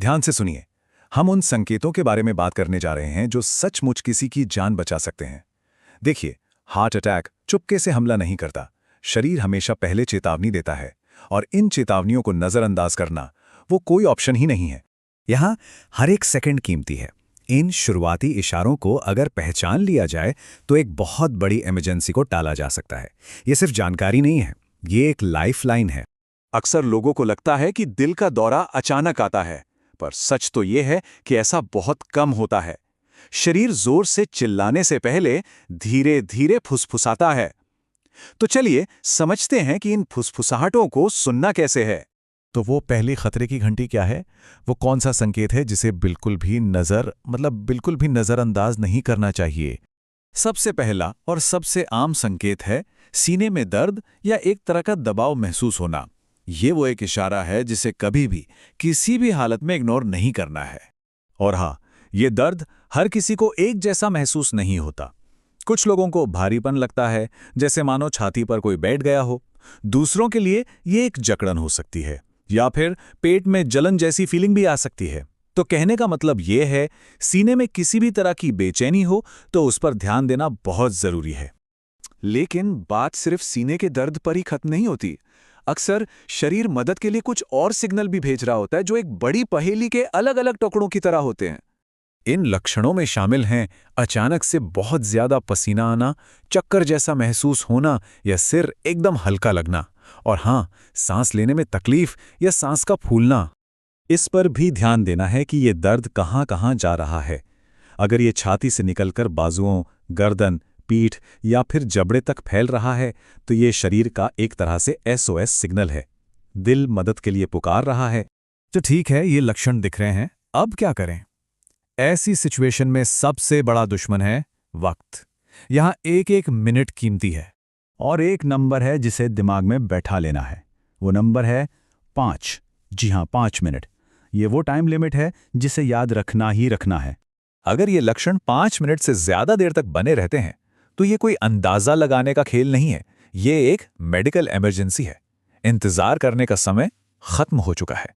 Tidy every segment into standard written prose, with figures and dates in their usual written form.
ध्यान से सुनिए। हम उन संकेतों के बारे में बात करने जा रहे हैं जो सचमुच किसी की जान बचा सकते हैं। देखिए, हार्ट अटैक चुपके से हमला नहीं करता। शरीर हमेशा पहले चेतावनी देता है, और इन चेतावनियों को नज़रअंदाज करना वो कोई ऑप्शन ही नहीं है। यहाँ हर एक सेकंड कीमती है। इन शुरुआती इशारों को अगर पहचान लिया जाए तो एक बहुत बड़ी इमरजेंसी को टाला जा सकता है। ये सिर्फ जानकारी नहीं है, ये एक लाइफलाइन है। अक्सर लोगों को लगता है कि दिल का दौरा अचानक आता है, पर सच तो ये है कि ऐसा बहुत कम होता है। शरीर जोर से चिल्लाने से पहले धीरे धीरे फुसफुसाता है। तो चलिए समझते हैं कि इन फुसफुसाहटों को सुनना कैसे है। तो वो पहली खतरे की घंटी क्या है? वो कौन सा संकेत है जिसे बिल्कुल भी नज़रअंदाज नहीं करना चाहिए? सबसे पहला और सबसे आम संकेत है सीने में दर्द या एक तरह का दबाव महसूस होना। ये वो एक इशारा है जिसे कभी भी किसी भी हालत में इग्नोर नहीं करना है। और हाँ, ये दर्द हर किसी को एक जैसा महसूस नहीं होता। कुछ लोगों को भारीपन लगता है, जैसे मानो छाती पर कोई बैठ गया हो। दूसरों के लिए ये एक जकड़न हो सकती है, या फिर पेट में जलन जैसी फीलिंग भी आ सकती है। तो कहने का मतलब ये है, सीने में किसी भी तरह की बेचैनी हो तो उस पर ध्यान देना बहुत जरूरी है। लेकिन बात सिर्फ सीने के दर्द पर ही खत्म नहीं होती। अक्सर शरीर मदद के लिए कुछ और सिग्नल भी भेज रहा होता है, जो एक बड़ी पहेली के अलग अलग टुकड़ों की तरह होते हैं। इन लक्षणों में शामिल हैं अचानक से बहुत ज्यादा पसीना आना, चक्कर जैसा महसूस होना या सिर एकदम हल्का लगना, और हाँ, सांस लेने में तकलीफ या सांस का फूलना। इस पर भी ध्यान देना है कि ये दर्द कहाँ कहाँ जा रहा है। अगर ये छाती से निकलकर बाजुओं, गर्दन, पीठ या फिर जबड़े तक फैल रहा है तो ये शरीर का एक तरह से SOS सिग्नल है। दिल मदद के लिए पुकार रहा है। तो ठीक है, ये लक्षण दिख रहे हैं, अब क्या करें? ऐसी सिचुएशन में सबसे बड़ा दुश्मन है वक्त। यहाँ एक एक मिनट कीमती है, और एक नंबर है जिसे दिमाग में बैठा लेना है। वो नंबर है 5। जी हाँ, 5 मिनट। ये वो टाइम लिमिट है जिसे याद रखना ही रखना है। अगर ये लक्षण 5 मिनट से ज्यादा देर तक बने रहते हैं तो ये कोई अंदाजा लगाने का खेल नहीं है, ये एक मेडिकल इमरजेंसी है। इंतजार करने का समय खत्म हो चुका है।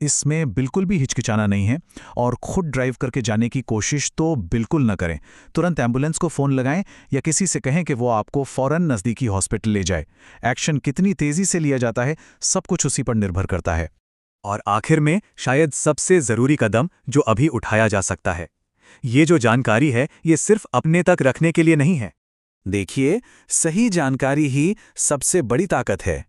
इसमें बिल्कुल भी हिचकिचाना नहीं है, और खुद ड्राइव करके जाने की कोशिश तो बिल्कुल न करें। तुरंत एम्बुलेंस को फ़ोन लगाएं या किसी से कहें कि वो आपको फ़ौरन नज़दीकी हॉस्पिटल ले जाए। एक्शन कितनी तेज़ी से लिया जाता है, सब कुछ उसी पर निर्भर करता है। और आखिर में शायद सबसे ज़रूरी कदम जो अभी उठाया जा सकता है, ये जो जानकारी है ये सिर्फ अपने तक रखने के लिए नहीं है। देखिए, सही जानकारी ही सबसे बड़ी ताकत है।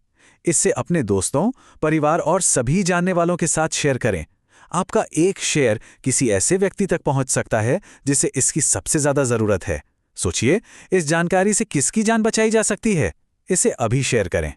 इससे अपने दोस्तों, परिवार और सभी जानने वालों के साथ शेयर करें। आपका एक शेयर किसी ऐसे व्यक्ति तक पहुंच सकता है जिसे इसकी सबसे ज्यादा जरूरत है। सोचिए, इस जानकारी से किसकी जान बचाई जा सकती है। इसे अभी शेयर करें।